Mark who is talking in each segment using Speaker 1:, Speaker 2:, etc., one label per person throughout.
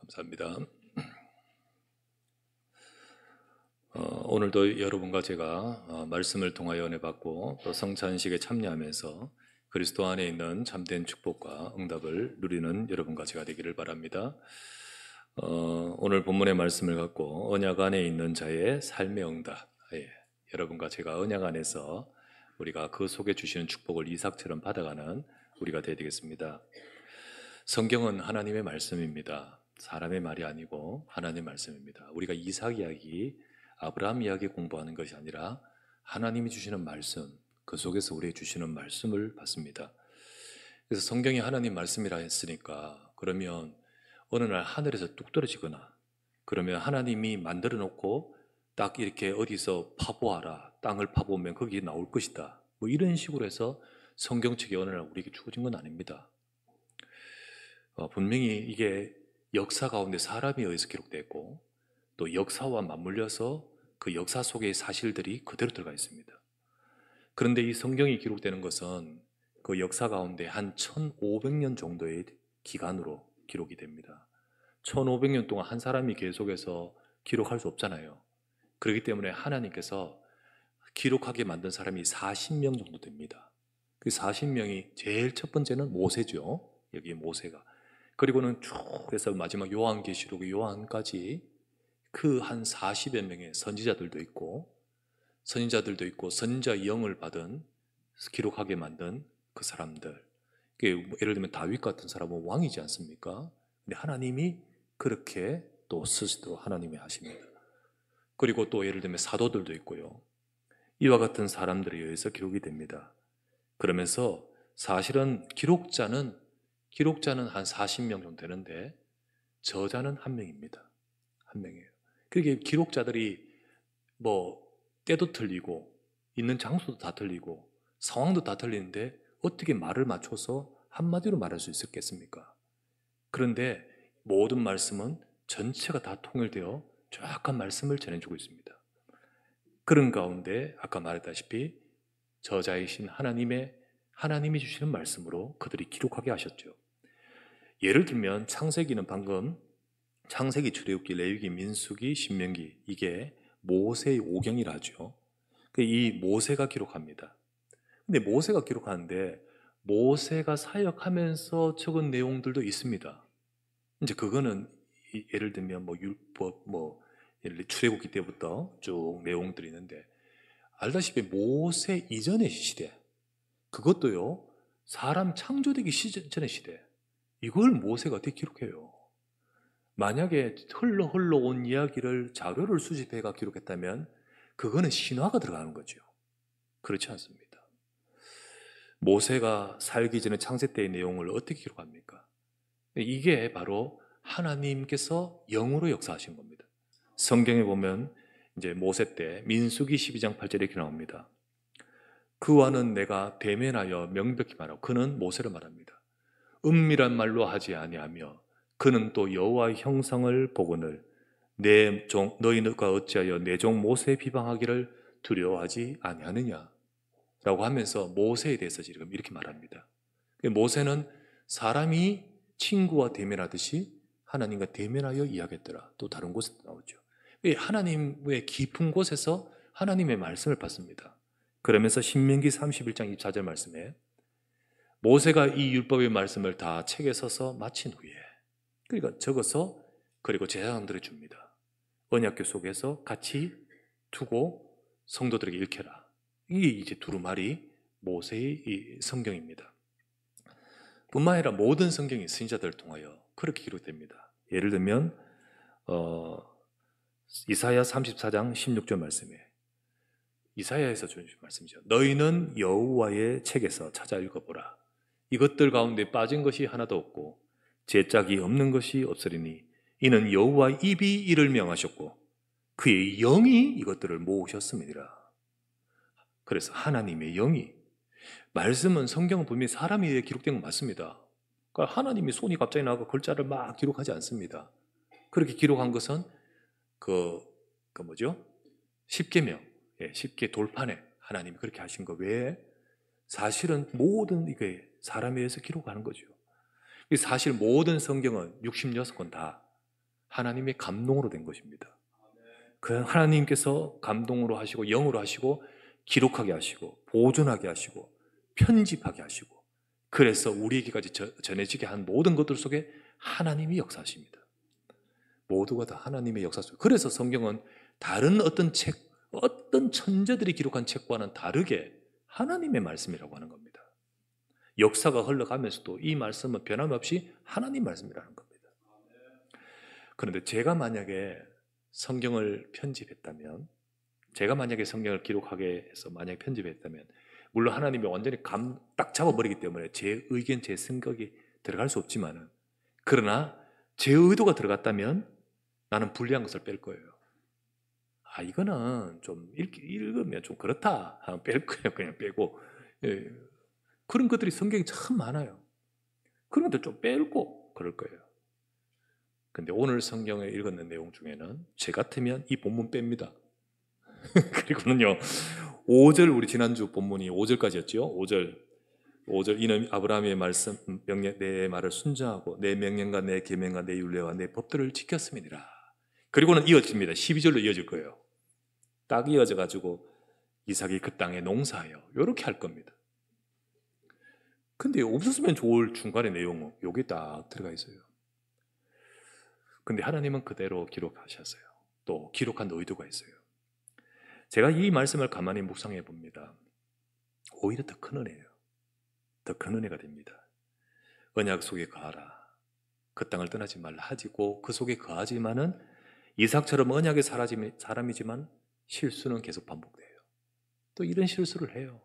Speaker 1: 감사합니다. 오늘도 여러분과 제가 말씀을 통하여 은혜 받고 또 성찬식에 참여하면서 그리스도 안에 있는 참된 축복과 응답을 누리는 여러분과 제가 되기를 바랍니다. 오늘 본문의 말씀을 갖고 언약 안에 있는 자의 삶의 응답, 여러분과 제가 언약 안에서 우리가 그 속에 주시는 축복을 이삭처럼 받아가는 우리가 되어야 되겠습니다. 성경은 하나님의 말씀입니다. 사람의 말이 아니고 하나님의 말씀입니다. 우리가 이삭 이야기, 아브라함 이야기 공부하는 것이 아니라 하나님이 주시는 말씀, 그 속에서 우리에게 주시는 말씀을 받습니다. 그래서 성경이 하나님 말씀이라 했으니까 그러면 어느 날 하늘에서 뚝 떨어지거나 그러면 하나님이 만들어 놓고 딱 이렇게 어디서 파보아라, 땅을 파보면 거기에 나올 것이다, 뭐 이런 식으로 해서 성경책이 어느 날 우리에게 주어진 건 아닙니다. 분명히 이게 역사 가운데 사람에 의해서 기록됐고 또 역사와 맞물려서 그 역사 속의 사실들이 그대로 들어가 있습니다. 그런데 이 성경이 기록되는 것은 그 역사 가운데 한 1500년 정도의 기간으로 기록이 됩니다. 1500년 동안 한 사람이 계속해서 기록할 수 없잖아요. 그렇기 때문에 하나님께서 기록하게 만든 사람이 40명 정도 됩니다. 그 40명이 제일 첫 번째는 모세죠. 여기 모세가. 그리고는 쭉 해서 마지막 요한계시록 요한까지 그 한 40여 명의 선지자들도 있고 선지자 영을 받은 기록하게 만든 그 사람들. 예를 들면 다윗 같은 사람은 왕이지 않습니까? 근데 하나님이 그렇게 또 쓰시도록 하나님이 하십니다. 그리고 또 예를 들면 사도들도 있고요. 이와 같은 사람들에 의해서 기록이 됩니다. 그러면서 사실은 기록자는 한 40명 정도 되는데 저자는 한 명입니다. 한 명이에요. 그게 기록자들이 뭐 때도 틀리고 있는 장소도 다 틀리고 상황도 다 틀리는데 어떻게 말을 맞춰서 한마디로 말할 수 있었겠습니까? 그런데 모든 말씀은 전체가 다 통일되어 정확한 말씀을 전해주고 있습니다. 그런 가운데 아까 말했다시피 저자이신 하나님이 주시는 말씀으로 그들이 기록하게 하셨죠. 예를 들면 창세기는 방금 창세기, 출애굽기, 레위기, 민수기, 신명기, 이게 모세의 오경이라 하죠. 이 모세가 기록합니다. 근데 모세가 기록하는데 모세가 사역하면서 적은 내용들도 있습니다. 이제 그거는 예를 들면 뭐 율법, 예를 들어 출애굽기 때부터 쭉 내용들이 있는데 알다시피 모세 이전의 시대, 그것도요 사람 창조되기 전의 시대, 이걸 모세가 어떻게 기록해요? 만약에 흘러 온 이야기를 자료를 수집해가 기록했다면 그거는 신화가 들어가는 거죠. 그렇지 않습니다. 모세가 살기 전에 창세 때의 내용을 어떻게 기록합니까? 이게 바로 하나님께서 영으로 역사하신 겁니다. 성경에 보면 이제 모세 때 민수기 12장 8절에 이렇게 나옵니다. 그와는 내가 대면하여 명백히 말하고, 그는 모세를 말합니다. 은밀한 말로 하지 아니하며 그는 또 여호와의 형상을 보거늘 너희가 어찌하여 내 종 모세의 비방하기를 두려워하지 아니하느냐 라고 하면서 모세에 대해서 지금 이렇게 말합니다. 모세는 사람이 친구와 대면하듯이 하나님과 대면하여 이야기했더라. 또 다른 곳에 나오죠. 하나님의 깊은 곳에서 하나님의 말씀을 받습니다. 그러면서 신명기 31장 24절 말씀에 모세가 이 율법의 말씀을 다 책에 써서 마친 후에, 그러니까 적어서 그리고 제사장들에게 줍니다. 언약궤 속에서 같이 두고 성도들에게 읽혀라. 이게 이제 두루마리 모세의 이 성경입니다. 뿐만 아니라 모든 성경이 선지자들을 통하여 그렇게 기록됩니다. 예를 들면 이사야 34장 16절 말씀에 이사야에서 주신 말씀이죠. 너희는 여호와의 책에서 찾아 읽어보라. 이것들 가운데 빠진 것이 하나도 없고 제짝이 없는 것이 없으리니 이는 여호와의 입이 이를 명하셨고 그의 영이 이것들을 모으셨음이니라. 그래서 하나님의 영이, 말씀은 성경은 분명히 사람에 의해 기록된 건 맞습니다. 그러니까 하나님이 손이 갑자기 나와서 글자를 막 기록하지 않습니다. 그렇게 기록한 것은 뭐죠? 십계명, 십계 돌판에 하나님이 그렇게 하신 거 외에 사실은 모든 이게 사람에 의해서 기록하는 거죠. 사실 모든 성경은 66권 다 하나님의 감동으로 된 것입니다. 그 하나님께서 감동으로 하시고 영으로 하시고 기록하게 하시고 보존하게 하시고 편집하게 하시고 그래서 우리에게까지 전해지게 한 모든 것들 속에 하나님이 역사하십니다. 모두가 다 하나님의 역사 속에. 그래서 성경은 다른 어떤 책, 어떤 천재들이 기록한 책과는 다르게 하나님의 말씀이라고 하는 겁니다. 역사가 흘러가면서도 이 말씀은 변함없이 하나님 말씀이라는 겁니다. 그런데 제가 만약에 성경을 편집했다면, 제가 만약에 성경을 기록하게 해서 만약에 편집했다면, 물론 하나님이 완전히 딱 잡아버리기 때문에 제 의견, 제 생각이 들어갈 수 없지만은, 그러나 제 의도가 들어갔다면 나는 불리한 것을 뺄 거예요. 아, 이거는 좀 읽으면 좀 그렇다 하면 뺄 거예요. 그냥 빼고. 예. 그런 것들이 성경에 참 많아요. 그런 것들 좀 빼고 그럴 거예요. 근데 오늘 성경에 읽었는 내용 중에는 제 같으면 이 본문 뺍니다. 그리고는요, 5절, 우리 지난주 본문이 5절까지였죠. 5절 이는 아브라함의 말씀 내 말을 순종하고 내 명령과 내 계명과 내 율례와 내 법들을 지켰음이니라. 그리고는 이어집니다. 12절로 이어질 거예요. 딱 이어져 가지고 이삭이 그 땅에 농사하여 이렇게 할 겁니다. 근데 없었으면 좋을 중간의 내용은 여기 딱 들어가 있어요. 근데 하나님은 그대로 기록하셨어요. 또 기록한 의도가 있어요. 제가 이 말씀을 가만히 묵상해 봅니다. 오히려 더 큰 은혜예요. 더 큰 은혜가 됩니다. 언약 속에 거하라. 그 땅을 떠나지 말라 하지고 그 속에 거하지만은 이삭처럼 언약의 사람이지만 실수는 계속 반복돼요. 또 이런 실수를 해요.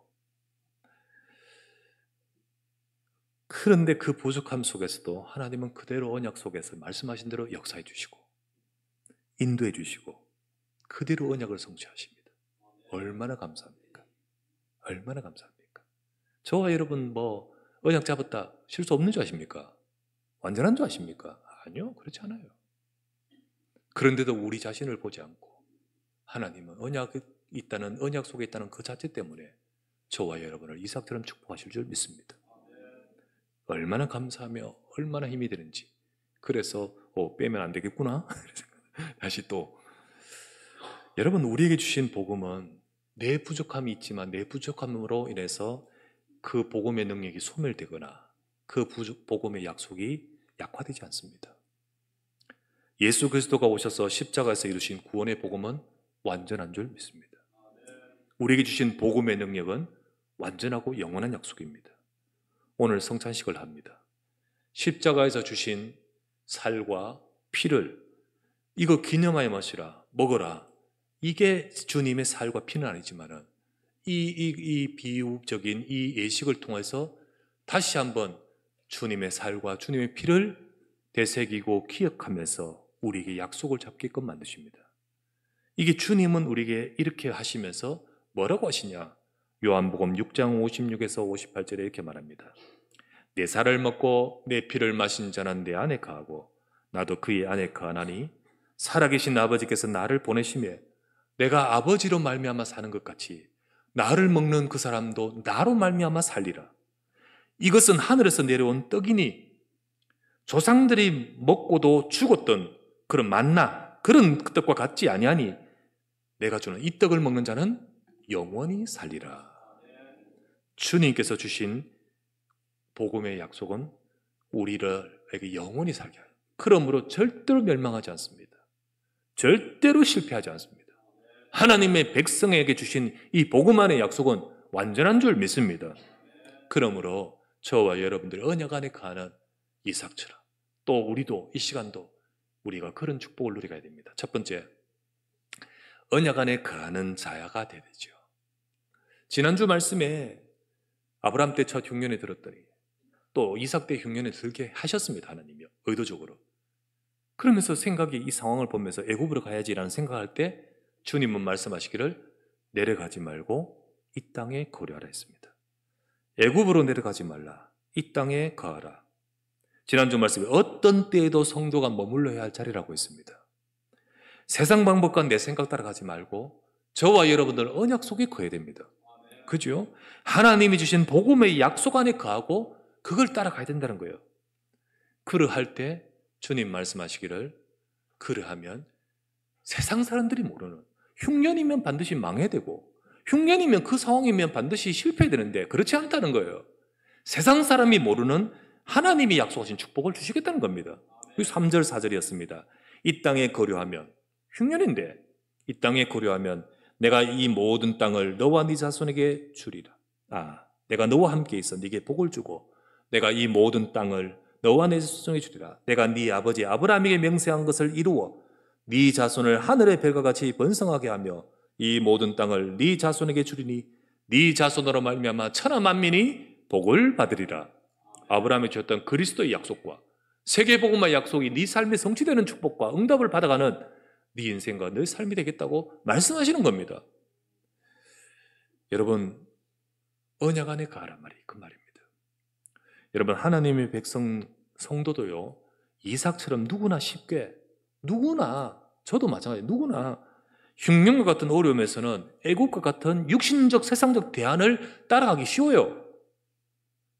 Speaker 1: 그런데 그 부족함 속에서도 하나님은 그대로 언약 속에서 말씀하신 대로 역사해 주시고 인도해 주시고 그대로 언약을 성취하십니다. 얼마나 감사합니까? 얼마나 감사합니까? 저와 여러분 언약 잡았다 실수 없는 줄 아십니까? 완전한 줄 아십니까? 아니요, 그렇지 않아요. 그런데도 우리 자신을 보지 않고 하나님은 언약 속에 있다는 그 자체 때문에 저와 여러분을 이삭처럼 축복하실 줄 믿습니다. 얼마나 감사하며 얼마나 힘이 되는지. 그래서 빼면 안 되겠구나. 다시 또 여러분, 우리에게 주신 복음은 내 부족함이 있지만 내 부족함으로 인해서 그 복음의 능력이 소멸되거나 그 복음의 약속이 약화되지 않습니다. 예수 그리스도가 오셔서 십자가에서 이루신 구원의 복음은 완전한 줄 믿습니다. 우리에게 주신 복음의 능력은 완전하고 영원한 약속입니다. 오늘 성찬식을 합니다. 십자가에서 주신 살과 피를 이거 기념하여 마시라, 먹어라. 이게 주님의 살과 피는 아니지만은 이 비유적인 이 예식을 통해서 다시 한번 주님의 살과 주님의 피를 되새기고 기억하면서 우리에게 약속을 잡게끔 만드십니다. 이게 주님은 우리에게 이렇게 하시면서 뭐라고 하시냐? 요한복음 6장 56에서 58절에 이렇게 말합니다. 내 살을 먹고 내 피를 마신 자는 내 안에 거하고 나도 그의 안에 거하나니 살아계신 아버지께서 나를 보내시며 내가 아버지로 말미암아 사는 것 같이 나를 먹는 그 사람도 나로 말미암아 살리라. 이것은 하늘에서 내려온 떡이니 조상들이 먹고도 죽었던 그런 만나 그런 떡과 같지 아니하니 내가 주는 이 떡을 먹는 자는 영원히 살리라. 주님께서 주신 복음의 약속은 우리에게 영원히 살게 하요. 그러므로 절대로 멸망하지 않습니다. 절대로 실패하지 않습니다. 하나님의 백성에게 주신 이 복음 안의 약속은 완전한 줄 믿습니다. 그러므로 저와 여러분들 언약 안에 거하는 이삭처럼 또 우리도 이 시간도 우리가 그런 축복을 누리게 됩니다. 첫 번째, 언약 안에 거하는 자야가 되죠. 지난주 말씀에 아브라함 때 첫 흉년에 들었더니 또 이삭 때 흉년에 들게 하셨습니다. 하나님이요, 의도적으로. 그러면서 생각이 이 상황을 보면서 애굽으로 가야지라는 생각할 때 주님은 말씀하시기를 내려가지 말고 이 땅에 거류하라 했습니다. 애굽으로 내려가지 말라. 이 땅에 거하라. 지난주 말씀에 어떤 때에도 성도가 머물러야 할 자리라고 했습니다. 세상 방법과 내 생각 따라가지 말고 저와 여러분들 언약 속에 거해야 됩니다. 그죠? 하나님이 주신 복음의 약속 안에 거하고 그걸 따라가야 된다는 거예요. 그러할 때 주님 말씀하시기를 그러하면 세상 사람들이 모르는, 흉년이면 반드시 망해야 되고 흉년이면 그 상황이면 반드시 실패해야 되는데 그렇지 않다는 거예요. 세상 사람이 모르는 하나님이 약속하신 축복을 주시겠다는 겁니다. 3절 4절이었습니다. 이 땅에 거류하면, 흉년인데 이 땅에 거류하면 내가 이 모든 땅을 너와 네 자손에게 주리라. 내가 너와 함께 있어 네게 복을 주고 내가 이 모든 땅을 너와 네 자손에게 주리라. 내가 네 아버지 아브라함에게 맹세한 것을 이루어 네 자손을 하늘의 별과 같이 번성하게 하며 이 모든 땅을 네 자손에게 주리니 네 자손으로 말미암아 천하 만민이 복을 받으리라. 아브라함이 주었던 그리스도의 약속과 세계복음의 약속이 네 삶에 성취되는 축복과 응답을 받아가는 네 인생과 네 삶이 되겠다고 말씀하시는 겁니다. 여러분, 언약 안에 가란 말이 그 말입니다. 여러분, 하나님의 백성 성도도요, 이삭처럼 누구나 쉽게, 누구나, 저도 마찬가지예요. 누구나 흉년과 같은 어려움에서는 애국과 같은 육신적 세상적 대안을 따라가기 쉬워요.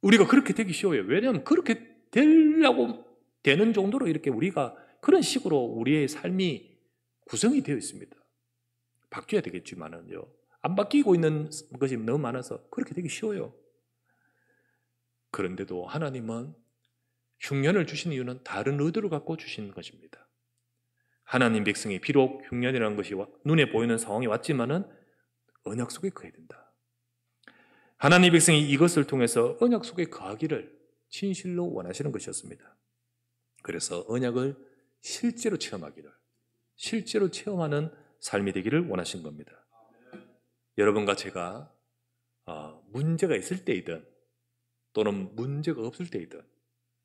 Speaker 1: 우리가 그렇게 되기 쉬워요. 왜냐하면 그렇게 되려고 되는 정도로 이렇게 우리가 그런 식으로 우리의 삶이 구성이 되어 있습니다. 바뀌어야 되겠지만은요, 안 바뀌고 있는 것이 너무 많아서 그렇게 되기 쉬워요. 그런데도 하나님은 흉년을 주신 이유는 다른 의도를 갖고 주신 것입니다. 하나님 백성이 비록 흉년이라는 것이 눈에 보이는 상황이 왔지만은 언약 속에 거해야 된다. 하나님 백성이 이것을 통해서 언약 속에 거하기를 진실로 원하시는 것이었습니다. 그래서 언약을 실제로 체험하기를, 실제로 체험하는 삶이 되기를 원하신 겁니다. 여러분과 제가 문제가 있을 때이든 또는 문제가 없을 때이든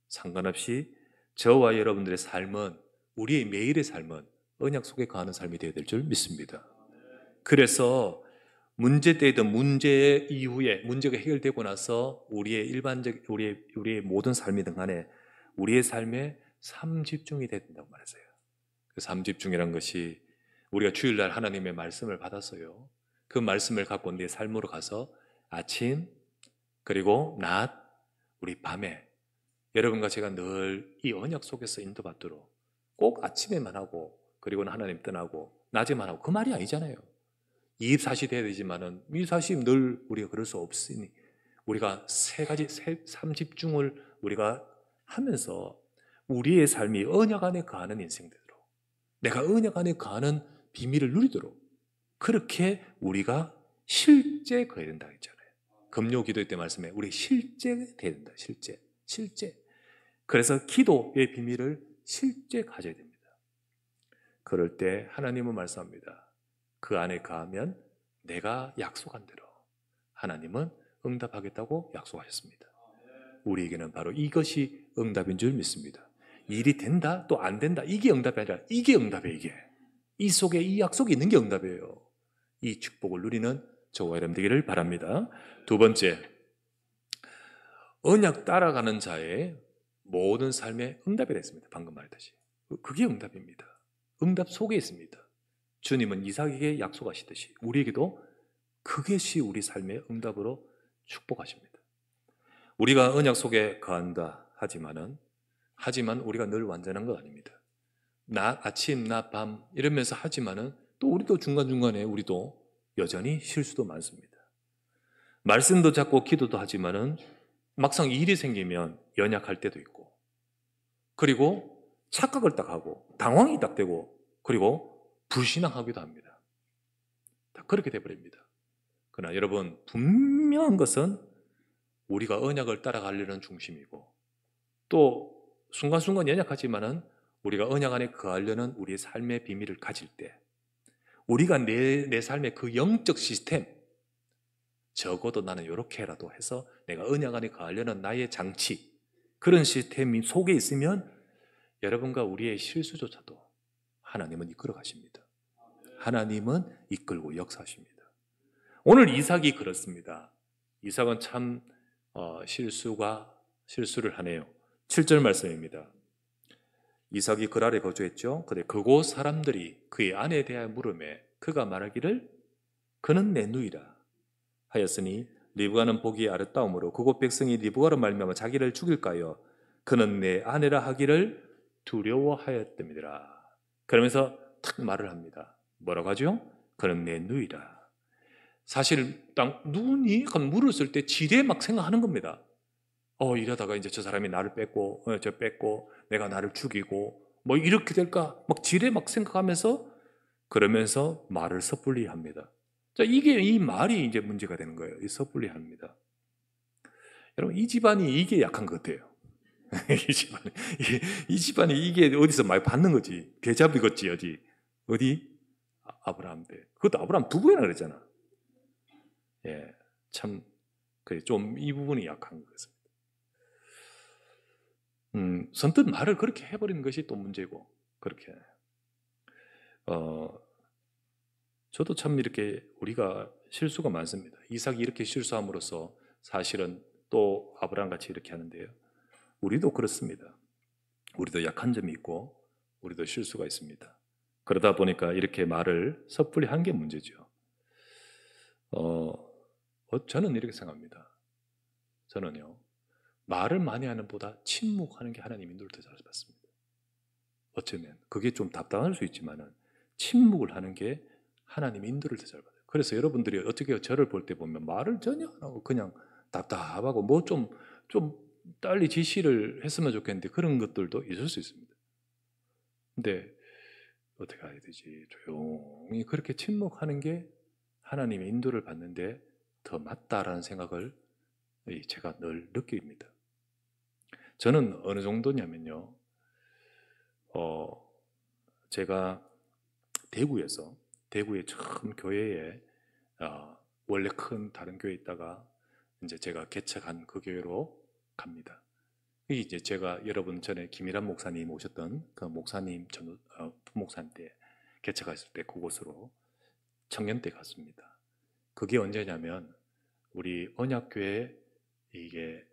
Speaker 1: 상관없이 저와 여러분들의 삶은, 우리의 매일의 삶은 언약 속에 거하는 삶이 되어야 될 줄 믿습니다. 그래서 문제 때이든 문제 이후에 문제가 해결되고 나서 우리의 일반적 우리의 모든 삶이든 간에 우리의 삶에 삶집중이 돼야 된다고 말했어요. 그 삶집중이란 것이 우리가 주일날 하나님의 말씀을 받았어요. 그 말씀을 갖고 내 삶으로 가서 아침 그리고 낮, 우리 밤에 여러분과 제가 늘 이 언약 속에서 인도받도록 꼭 아침에만 하고 그리고는 하나님 떠나고 낮에만 하고 그 말이 아니잖아요. 24시 돼야 되지만은 24시 늘 우리가 그럴 수 없으니 우리가 삶집중을 우리가 하면서 우리의 삶이 언약 안에 거하는 인생 되도록, 내가 언약 안에 거하는 비밀을 누리도록 그렇게 우리가 실제 거해야 된다 했잖아요. 금요 기도회 때 말씀에 우리 실제 돼야 된다. 실제. 그래서 기도의 비밀을 실제 가져야 됩니다. 그럴 때 하나님은 말씀합니다. 그 안에 거하면 내가 약속한 대로 하나님은 응답하겠다고 약속하셨습니다. 우리에게는 바로 이것이 응답인 줄 믿습니다. 일이 된다 또 안 된다 이게 응답이 아니라 이게 응답이에요. 이게 이 속에 이 약속이 있는 게 응답이에요. 이 축복을 누리는 저와 여러분 되기를 바랍니다. 두 번째, 언약 따라가는 자의 모든 삶에 응답이 됐습니다. 방금 말했듯이 그게 응답입니다. 응답 속에 있습니다. 주님은 이삭에게 약속하시듯이 우리에게도 그것이 우리 삶의 응답으로 축복하십니다. 우리가 언약 속에 거한다 하지만 우리가 늘 완전한 건 아닙니다. 낮, 아침, 낮, 밤 이러면서 하지만은 또 우리도 중간중간에 우리도 여전히 실수도 많습니다. 말씀도 잡고 기도도 하지만은 막상 일이 생기면 연약할 때도 있고, 그리고 착각을 딱 하고 당황이 딱 되고, 그리고 불신앙하기도 합니다. 다 그렇게 돼버립니다. 그러나 여러분, 분명한 것은 우리가 언약을 따라가려는 중심이고, 또 순간순간 연약하지만은 우리가 언약 안에 거하려는 우리의 삶의 비밀을 가질 때, 우리가 내 삶의 그 영적 시스템, 적어도 나는 이렇게라도 해서 내가 언약 안에 거하려는 나의 장치, 그런 시스템이 속에 있으면 여러분과 우리의 실수조차도 하나님은 이끌어 가십니다. 하나님은 이끌고 역사하십니다. 오늘 이삭이 그렇습니다. 이삭은 참 실수를 하네요. 7절 말씀입니다. 이삭이 그랄에 거주했죠. 근데 그곳 사람들이 그의 아내에 대하여 물으매 그가 말하기를 그는 내 누이라 하였으니 리브가는 보기에 아름다움으로 그곳 백성이 리브가로 말미암아 자기를 죽일까요? 그는 내 아내라 하기를 두려워하였답니다. 그러면서 탁 말을 합니다. 뭐라고 하죠? 그는 내 누이라. 사실 딱 눈이 약간 물었을 때 지레 막 생각하는 겁니다. 이러다가 이제 저 사람이 나를 뺏고, 저 뺏고, 내가 나를 죽이고, 뭐 이렇게 될까? 막 지레 막 생각하면서 그러면서 말을 섣불리 합니다. 자, 이 말이 이제 문제가 되는 거예요. 이 섣불리 합니다. 여러분, 이 집안이 이게 약한 것 같아요. 이 집안이 이게 어디서 많이 받는 거지. 계잡이겠지, 어디? 아브라함 때. 그것도 아브라함 두 번이나 그랬잖아. 예, 참, 좀 이 부분이 약한 것 같습니다. 선뜻 말을 그렇게 해버리는 것이 또 문제고, 그렇게. 저도 참 이렇게 우리가 실수가 많습니다. 이삭이 이렇게 실수함으로써 사실은 또 아브라함 같이 이렇게 하는데요. 우리도 그렇습니다. 우리도 약한 점이 있고, 우리도 실수가 있습니다. 그러다 보니까 이렇게 말을 섣불리 한 게 문제죠. 저는 이렇게 생각합니다. 저는요, 말을 많이 하는 보다 침묵하는 게 하나님 인도를 더 잘 받습니다. 어쩌면 그게 좀 답답할 수 있지만은 침묵을 하는 게 하나님 인도를 더 잘 받아요. 그래서 여러분들이 어떻게 저를 볼 때 보면 말을 전혀 안 하고 그냥 답답하고 뭐 좀 빨리 지시를 했으면 좋겠는데 그런 것들도 있을 수 있습니다. 근데 어떻게 해야 되지? 조용히 그렇게 침묵하는 게 하나님의 인도를 받는데 더 맞다라는 생각을 제가 늘 느낍니다. 저는 어느 정도냐면요. 제가 대구에 처음 교회에 원래 큰 다른 교회에 있다가 이제 제가 개척한 그 교회로 갑니다. 이게 이제 제가 여러분 전에 김일환 목사님 오셨던 그 목사님 부목사님 때 개척했을 때 그곳으로 청년 때 갔습니다. 그게 언제냐면 우리 언약교회 이게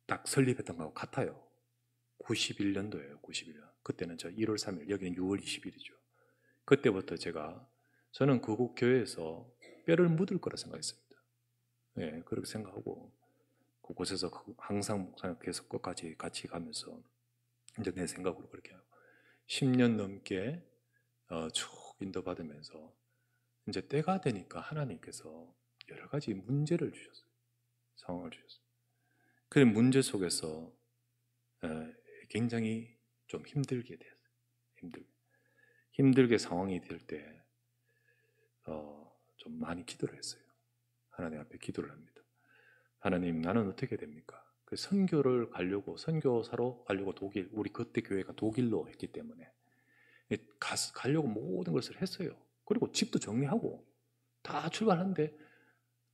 Speaker 1: 딱 설립했던 거하고 같아요. 91년도예요. 91년. 그때는 저 1월 3일, 여기는 6월 20일이죠. 그때부터 저는 그곳 교회에서 뼈를 묻을 거라 생각했습니다. 예, 그렇게 생각하고 그곳에서 항상 목사님 계속 끝까지 같이 가면서 이제 내 생각으로 그렇게 하고 10년 넘게 쭉 인도받으면서 이제 때가 되니까 하나님께서 여러 가지 문제를 주셨어요. 상황을 주셨어요. 그 문제 속에서 굉장히 좀 힘들게 됐어요. 힘들게 상황이 될 때 좀 많이 기도를 했어요. 하나님 앞에 기도를 합니다. 하나님, 나는 어떻게 됩니까? 그 선교사로 가려고 우리 그때 교회가 독일로 했기 때문에 가려고 모든 것을 했어요. 그리고 집도 정리하고 다 출발하는데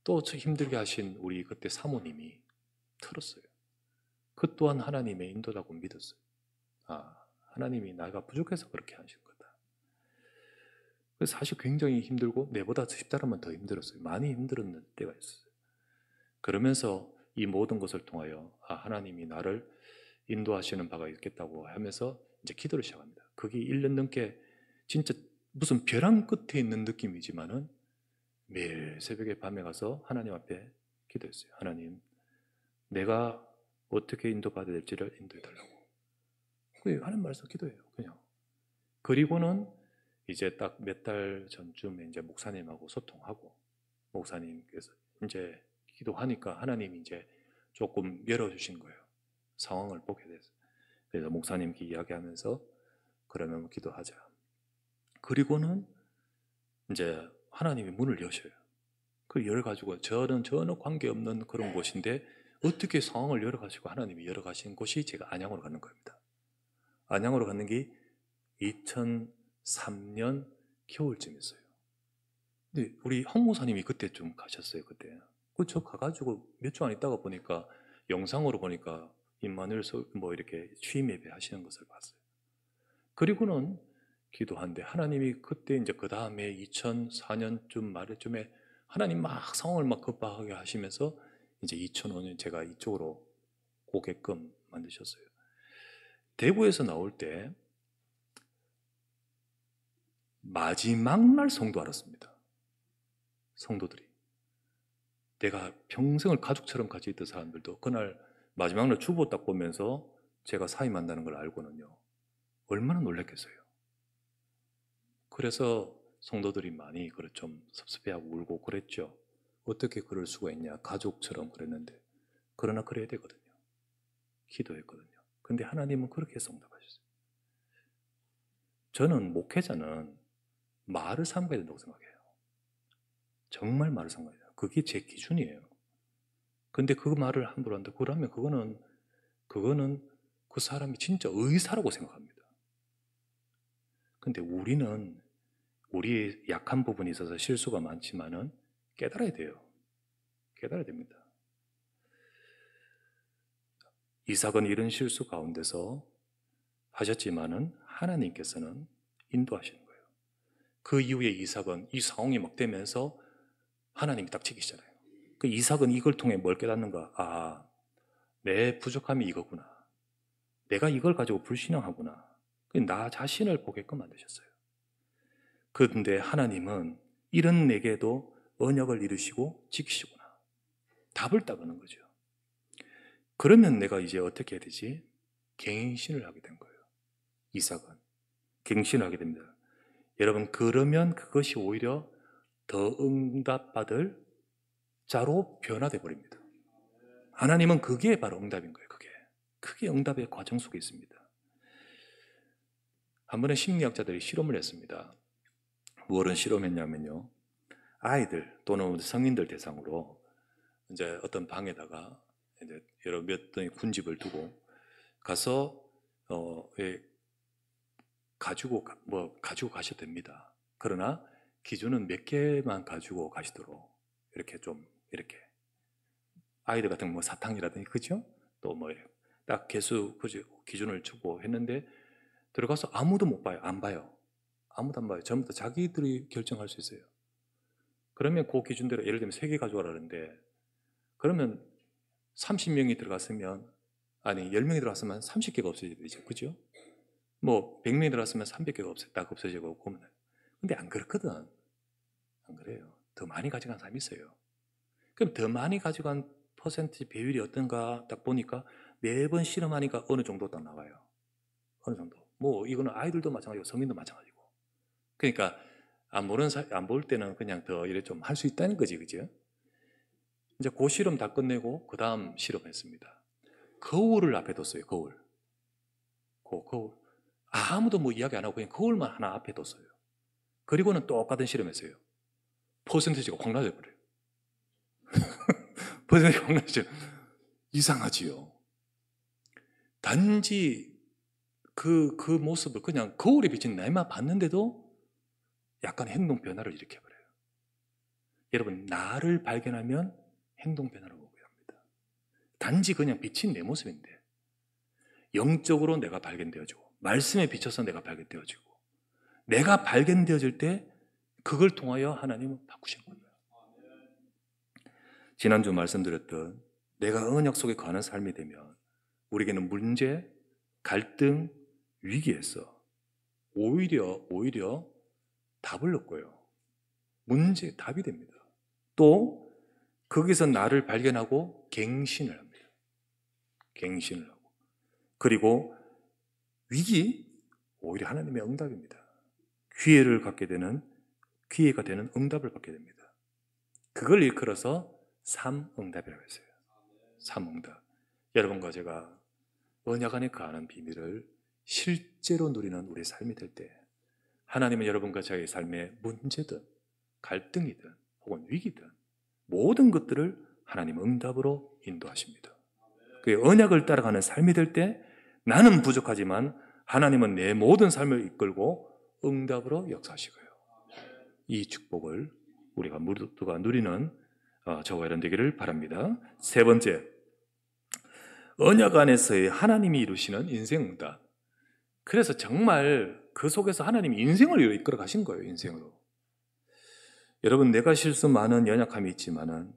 Speaker 1: 또 힘들게 하신 우리 그때 사모님이 틀었어요. 그 또한 하나님의 인도라고 믿었어요. 하나님이 나가 부족해서 그렇게 하신 거다. 그래서 사실 굉장히 힘들고 내보다 10달러만 더 힘들었어요. 많이 힘들었는 때가 있었어요. 그러면서 이 모든 것을 통하여 하나님이 나를 인도하시는 바가 있겠다고 하면서 이제 기도를 시작합니다. 그게 1년 넘게 진짜 무슨 벼랑 끝에 있는 느낌이지만은 매일 새벽에 밤에 가서 하나님 앞에 기도했어요. 하나님, 내가 어떻게 인도받아야 될지를 인도해 달라고. 그게 하는 말에서 기도해요. 그냥. 그리고는 이제 딱 몇 달 전쯤에 이제 목사님하고 소통하고 목사님께서 이제 기도하니까 하나님이 이제 조금 열어주신 거예요. 상황을 보게 돼서. 그래서 목사님께 이야기하면서 그러면 기도하자. 그리고는 이제 하나님이 문을 여셔요. 그 열어가지고 저는 전혀 관계없는 그런 곳인데 어떻게 상황을 열어가지고 하나님이 열어가신 곳이 제가 안양으로 가는 겁니다. 안양으로 갔는 게 2003년 겨울쯤이었어요. 근데 우리 황무사님이 그때 좀 가셨어요. 그때. 저 가가지고 몇 주 안 있다가 보니까 영상으로 보니까 임마누엘 뭐 이렇게 취임 예배 하시는 것을 봤어요. 그리고는 기도한데 하나님이 그때 이제 그 다음에 2004년쯤 말쯤에 하나님 막 상황을 막 급박하게 하시면서 이제 2005년 제가 이쪽으로 오게끔 만드셨어요. 대구에서 나올 때 마지막 날 성도 알았습니다. 성도들이. 내가 평생을 가족처럼 같이 있던 사람들도 그날 마지막 날 주보 딱 보면서 제가 사위 만나는 걸 알고는요. 얼마나 놀랐겠어요. 그래서 성도들이 많이 그걸 좀 섭섭해하고 울고 그랬죠. 어떻게 그럴 수가 있냐, 가족처럼 그랬는데. 그러나 그래야 되거든요. 기도했거든요. 근데 하나님은 그렇게 해서 응답하셨어요. 저는 목회자는 말을 삼가야 된다고 생각해요. 정말 말을 삼가야 돼요. 그게 제 기준이에요. 근데 그 말을 함부로 한다. 그러면 그거는 그 사람이 진짜 의사라고 생각합니다. 근데 우리는 우리의 약한 부분이 있어서 실수가 많지만은 깨달아야 돼요. 깨달아야 됩니다. 이삭은 이런 실수 가운데서 하셨지만은 하나님께서는 인도하시는 거예요. 그 이후에 이삭은 이 상황이 막 되면서 하나님이 딱 지키시잖아요. 그 이삭은 이걸 통해 뭘 깨닫는가? 아, 내 부족함이 이거구나. 내가 이걸 가지고 불신앙하구나. 나 자신을 보게끔 만드셨어요. 그런데 하나님은 이런 내게도 언약을 이루시고 지키시구나. 답을 따르는 거죠. 그러면 내가 이제 어떻게 해야 되지? 갱신을 하게 된 거예요. 이삭은 갱신을 하게 됩니다. 여러분, 그러면 그것이 오히려 더 응답받을 자로 변화돼 버립니다. 하나님은 그게 바로 응답인 거예요. 그게 응답의 과정 속에 있습니다. 한 번에 심리학자들이 실험을 했습니다. 무엇을 실험했냐면요, 아이들 또는 성인들 대상으로 이제 어떤 방에다가 이제 여러 몇 등의 군집을 두고 가서 가지고 가셔도 됩니다. 그러나 기준은 몇 개만 가지고 가시도록 이렇게 아이들 같은 뭐 사탕이라든지, 그죠? 또 뭐 딱 개수 기준을 주고 했는데 들어가서 아무도 못 봐요. 안 봐요. 아무도 안 봐요. 전부 다 자기들이 결정할 수 있어요. 그러면 그 기준대로 예를 들면 3개 가져가라는데, 그러면 30명이 들어갔으면, 아니 10명이 들어갔으면 30개가 없어져야 되죠. 그죠? 뭐 100명이 들어갔으면 300개가 딱 없어지고. 근데 안 그렇거든. 안 그래요. 더 많이 가져간 사람이 있어요. 그럼 더 많이 가져간 퍼센트 비율이 어떤가 딱 보니까 매번 실험하니까 어느 정도 딱 나와요. 어느 정도. 뭐 이거는 아이들도 마찬가지고 성인도 마찬가지고. 그러니까 안 볼 때는 그냥 더 이래 좀 할 수 있다는 거지, 그죠? 이제 그 실험 다 끝내고 그 다음 실험했습니다. 거울을 앞에 뒀어요. 거울. 그 거울. 아무도 뭐 이야기 안 하고 그냥 거울만 하나 앞에 뒀어요. 그리고는 똑같은 실험했어요. 퍼센티지가 확 낮아버려요. 퍼센티지가 확 낮아요. 이상하지요. 단지 그 모습을 그냥 거울에 비친 나만 봤는데도 약간 행동 변화를 일으켜버려요. 여러분, 나를 발견하면 행동 변화를 보게 합니다. 단지 그냥 비친 내 모습인데 영적으로 내가 발견되어지고 말씀에 비춰서 내가 발견되어지고 내가 발견되어질 때 그걸 통하여 하나님은 바꾸시는 겁니다. 지난주 말씀드렸던 내가 언약 속에 거하는 삶이 되면 우리에게는 문제, 갈등, 위기에서 오히려 답을 얻고요. 문제 답이 됩니다. 또 거기서 나를 발견하고 갱신을 합니다. 갱신을 하고. 그리고 위기, 오히려 하나님의 응답입니다. 기회가 되는 응답을 받게 됩니다. 그걸 일컬어서 삼응답이라고 했어요. 삼응답. 여러분과 제가 언약 안에 거하는 비밀을 실제로 누리는 우리의 삶이 될 때 하나님은 여러분과 저의 삶에 문제든 갈등이든 혹은 위기든 모든 것들을 하나님 응답으로 인도하십니다. 그 언약을 따라가는 삶이 될 때 나는 부족하지만 하나님은 내 모든 삶을 이끌고 응답으로 역사하시고요. 이 축복을 우리가 모두가 누리는 저와 여러분 되기를 바랍니다. 세 번째, 언약 안에서의 하나님이 이루시는 인생 응답. 그래서 정말 그 속에서 하나님이 인생을 이끌어 가신 거예요. 인생으로. 여러분, 내가 실수 많은 연약함이 있지만은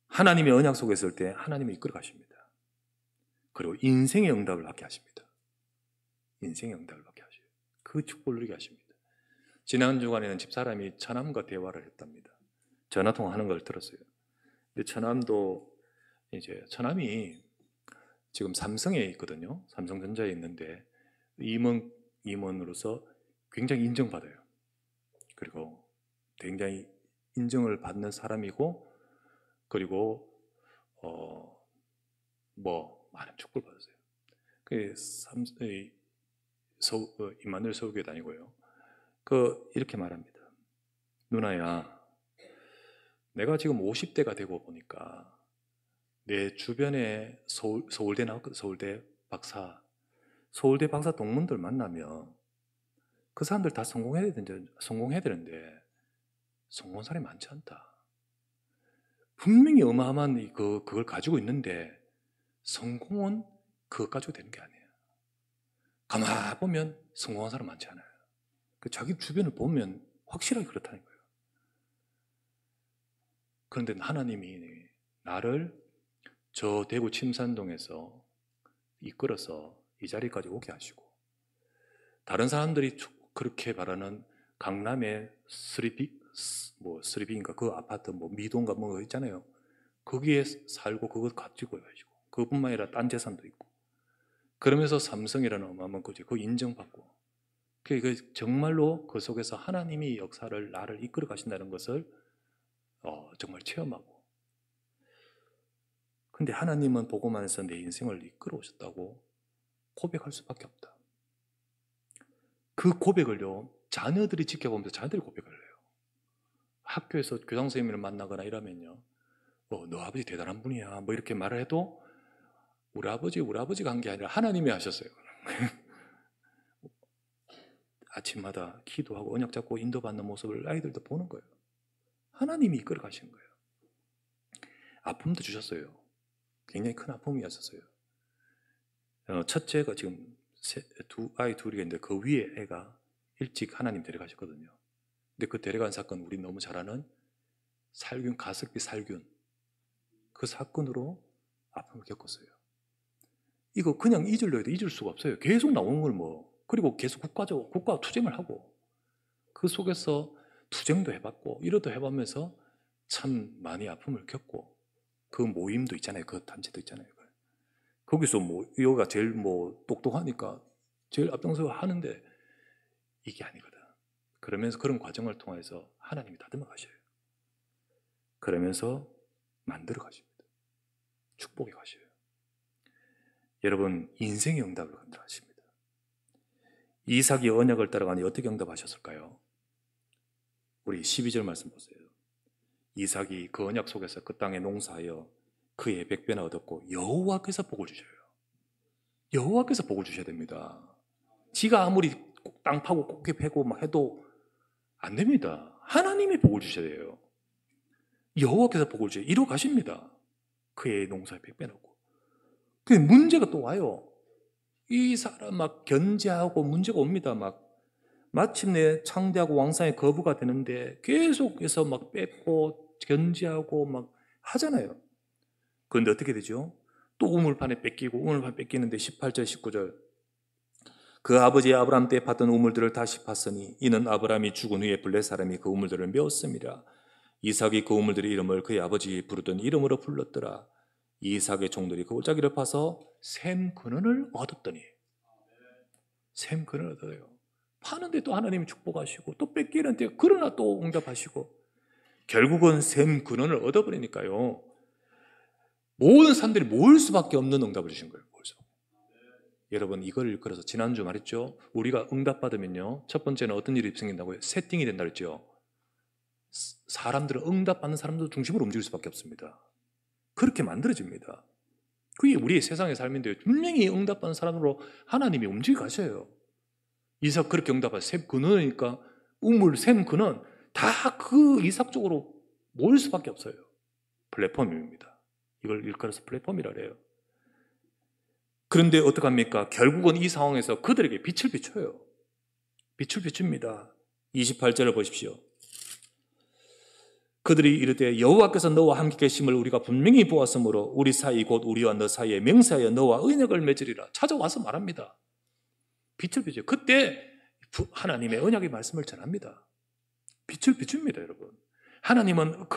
Speaker 1: 하나님의 언약 속에 있을 때 하나님이 이끌어 가십니다. 그리고 인생의 응답을 받게 하십니다. 인생의 응답을 받게 하셔요. 그 축복을 누리게 하십니다. 지난 주간에는 집사람이 처남과 대화를 했답니다. 전화 통화하는 걸 들었어요. 근데 처남이 지금 삼성에 있거든요. 삼성전자에 있는데 임원으로서 굉장히 인정받아요. 그리고 굉장히 인정을 받는 사람이고, 그리고 많은 축복을 받았어요. 임마누엘 서울교회 다니고요. 이렇게 말합니다. 누나야, 내가 지금 50대가 되고 보니까 내 주변에 서울대 나왔거든. 서울대 박사 동문들 만나면 그 사람들 다 성공해야 되는데 성공한 사람이 많지 않다. 분명히 어마어마한 그걸 가지고 있는데 성공은 그것 가지고 되는 게 아니에요. 가만 보면 성공한 사람 많지 않아요. 자기 주변을 보면 확실하게 그렇다는 거예요. 그런데 하나님이 나를 저 대구 침산동에서 이끌어서 이 자리까지 오게 하시고, 다른 사람들이 그렇게 말하는 강남의 스리비인가 그 아파트 미도인가 있잖아요. 거기에 살고 그거 가지고 가지고, 그뿐만 아니라 딴 재산도 있고, 그러면서 삼성이라는 어마어마한 거지, 그거 인정받고, 정말로 그 속에서 하나님이 역사를 나를 이끌어 가신다는 것을 정말 체험하고, 근데 하나님은 보고만 해서 내 인생을 이끌어 오셨다고 고백할 수밖에 없다. 그 고백을요, 자녀들이 지켜보면서 자녀들이 고백을 해요. 학교에서 교장 선생님을 만나거나 이러면요, 너 아버지 대단한 분이야 이렇게 말을 해도 우리 아버지가 한 게 아니라 하나님이 하셨어요. 아침마다 기도하고 언약 잡고 인도받는 모습을 아이들도 보는 거예요. 하나님이 이끌어 가신 거예요. 아픔도 주셨어요. 굉장히 큰 아픔이었어요. 첫째가 지금 아이 둘이 있는데 그 위에 애가 일찍 하나님 데려가셨거든요. 근데 그 데려간 사건, 우리 너무 잘 아는 가습기 살균, 그 사건으로 아픔을 겪었어요. 이거 그냥 잊으려 해도 잊을 수가 없어요. 계속 나오는 걸 그리고 계속 국가 투쟁을 하고, 그 속에서 투쟁도 해봤고 이러도 해보면서 참 많이 아픔을 겪고, 그 모임도 있잖아요. 그 단체도 있잖아요. 거기서 여기가 제일 똑똑하니까 제일 앞장서 하는데 이게 아니거든. 그러면서 그런 과정을 통해서 하나님이 다듬어 가셔요. 그러면서 만들어 가십니다. 축복해 가셔요. 여러분, 인생의 응답을 건드하십니다. 이삭이 언약을 따라가니 어떻게 응답하셨을까요? 우리 12절 말씀 보세요. 이삭이 그 언약 속에서 그 땅에 농사하여 그의 100배나 얻었고 여호와께서 복을 주셔요. 여호와께서 복을 주셔야 됩니다. 지가 아무리 땅 파고 꽃게 패고 해도 안 됩니다. 하나님이 복을 주셔야 돼요. 여호와께서 복을 주셔요. 이루 가십니다. 그의 농사에 100배 얻고. 그 문제가 또 와요. 이 사람 견제하고 문제가 옵니다. 마침내 창대하고 왕상의 거부가 되는데 계속해서 뺏고 견제하고 하잖아요. 그런데 어떻게 되죠? 또 우물판에 뺏기는데 18절 19절, 그 아버지 아브라함 때 팠던 우물들을 다시 팠으니 이는 아브라함이 죽은 후에 블레 사람이 그 우물들을 메웠습니다. 이삭이 그 우물들의 이름을 그의 아버지 부르던 이름으로 불렀더라. 이삭의 종들이 그 골짜기를 파서 샘 근원을 얻었더니, 샘 근원을 얻어요. 파는데 또 하나님이 축복하시고, 또 뺏기는데 그러나 또 응답하시고, 결국은 샘 근원을 얻어버리니까요, 모든 사람들이 모일 수밖에 없는 응답을 주신 거예요. 여러분, 이걸 일컬어서 지난주 말했죠. 우리가 응답받으면요, 첫 번째는 어떤 일이 생긴다고요? 세팅이 된다 그랬죠. 사람들은 응답받는 사람들 중심으로 움직일 수밖에 없습니다. 그렇게 만들어집니다. 그게 우리의 세상의 삶인데, 분명히 응답받는 사람으로 하나님이 움직여 가셔요. 이삭 그렇게 응답하셔요. 샘 근원이니까 샘 근원 다 그 이삭 쪽으로 모일 수밖에 없어요. 플랫폼입니다. 이걸 일컬어서 플랫폼이라 그래요. 그런데 어떡합니까? 결국은 이 상황에서 그들에게 빛을 비춰요. 빛을 비춥니다. 28절을 보십시오. 그들이 이르되 여호와께서 너와 함께 계심을 우리가 분명히 보았으므로 우리 사이 곧 우리와 너 사이에 맹세하여 너와 언약을 맺으리라. 찾아와서 말합니다. 빛을 비춰요. 그때 하나님의 언약의 말씀을 전합니다. 빛을 비춥니다, 여러분. 하나님은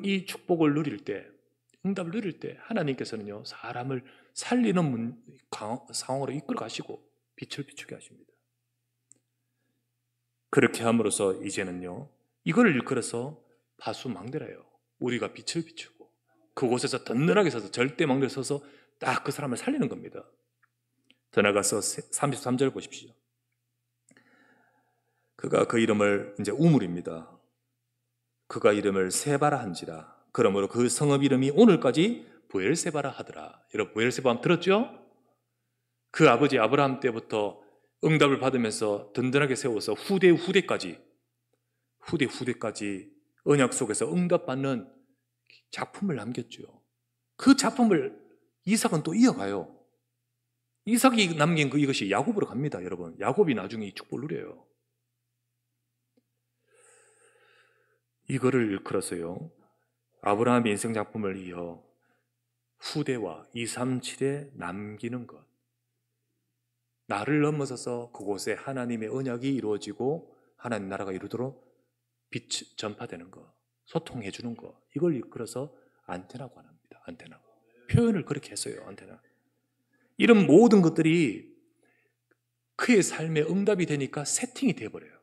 Speaker 1: 이 축복을 누릴 때, 응답을 누릴 때 하나님께서는요, 사람을 살리는 상황으로 이끌어 가시고 빛을 비추게 하십니다. 그렇게 함으로써 이제는요, 이걸 일컬어서 파수망대라요. 우리가 빛을 비추고 그곳에서 든든하게 서서 절대 망대에 서서 딱 그 사람을 살리는 겁니다. 더 나가서 33절 보십시오. 그가 그 이름을 이제 우물입니다. 그가 이름을 세바라 한지라. 그러므로 그 성읍 이름이 오늘까지 부엘세바라 하더라. 여러분 부엘세바 들었죠? 그 아버지 아브라함 때부터 응답을 받으면서 든든하게 세워서 후대까지 언약 속에서 응답받는 작품을 남겼죠. 그 작품을 이삭은 또 이어가요. 이삭이 남긴 이것이 야곱으로 갑니다. 여러분 야곱이 나중에 이 축복을 누려요. 이거를 일컬어서요, 아브라함의 인생 작품을 이어 후대와 237에 남기는 것. 나를 넘어서서 그곳에 하나님의 언약이 이루어지고 하나님 나라가 이루도록 빛 전파되는 것, 소통해 주는 것, 이걸 일컬어서 안테나고 합니다. 안테나. 표현을 그렇게 했어요. 안테나. 이런 모든 것들이 그의 삶의 응답이 되니까 세팅이 되어버려요.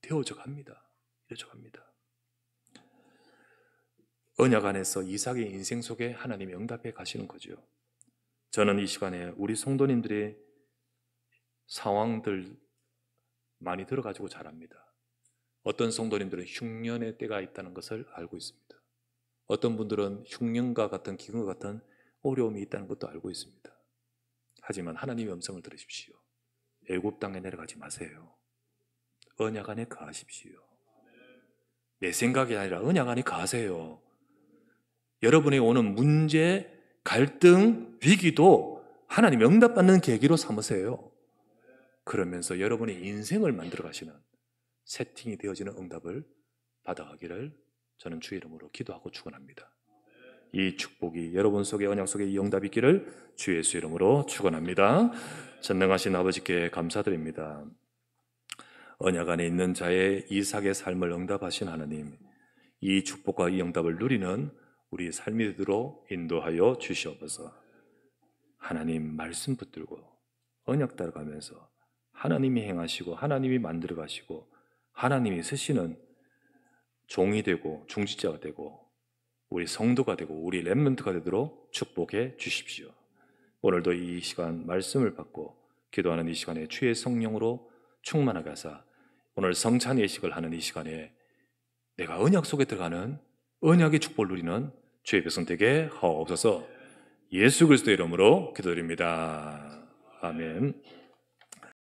Speaker 1: 되어져 갑니다. 되어져 갑니다. 언약 안에서 이삭의 인생 속에 하나님이 응답해 가시는 거죠. 저는 이 시간에 우리 성도님들의 상황들 많이 들어가지고 잘합니다. 어떤 성도님들은 흉년의 때가 있다는 것을 알고 있습니다. 어떤 분들은 흉년과 같은 기근과 같은 어려움이 있다는 것도 알고 있습니다. 하지만 하나님의 음성을 들으십시오. 애굽 땅에 내려가지 마세요. 언약 안에 거하십시오. 내 생각이 아니라 언약 안에 거하세요. 여러분이 오는 문제, 갈등, 위기도 하나님 응답받는 계기로 삼으세요. 그러면서 여러분의 인생을 만들어 가시는 세팅이 되어지는 응답을 받아가기를 저는 주의 이름으로 기도하고 축원합니다. 이 축복이 여러분 속에, 언약 속에 이 응답이 있기를 주 예수 이름으로 축원합니다. 전능하신 아버지께 감사드립니다. 언약 안에 있는 자의 이삭의 삶을 응답하신 하나님, 이 축복과 이 응답을 누리는 우리 삶이 되도록 인도하여 주시옵소서. 하나님 말씀 붙들고 언약 따라가면서 하나님이 행하시고 하나님이 만들어 가시고 하나님이 쓰시는 종이 되고 중지자가 되고 우리 성도가 되고 우리 렘넌트가 되도록 축복해 주십시오. 오늘도 이 시간 말씀을 받고 기도하는 이 시간에 주의 성령으로 충만하게 하사 오늘 성찬 예식을 하는 이 시간에 내가 언약 속에 들어가는 언약의 축복을 누리는 주의 백성 되게 하옵소서. 예수 그리스도의 이름으로 기도드립니다. 아멘.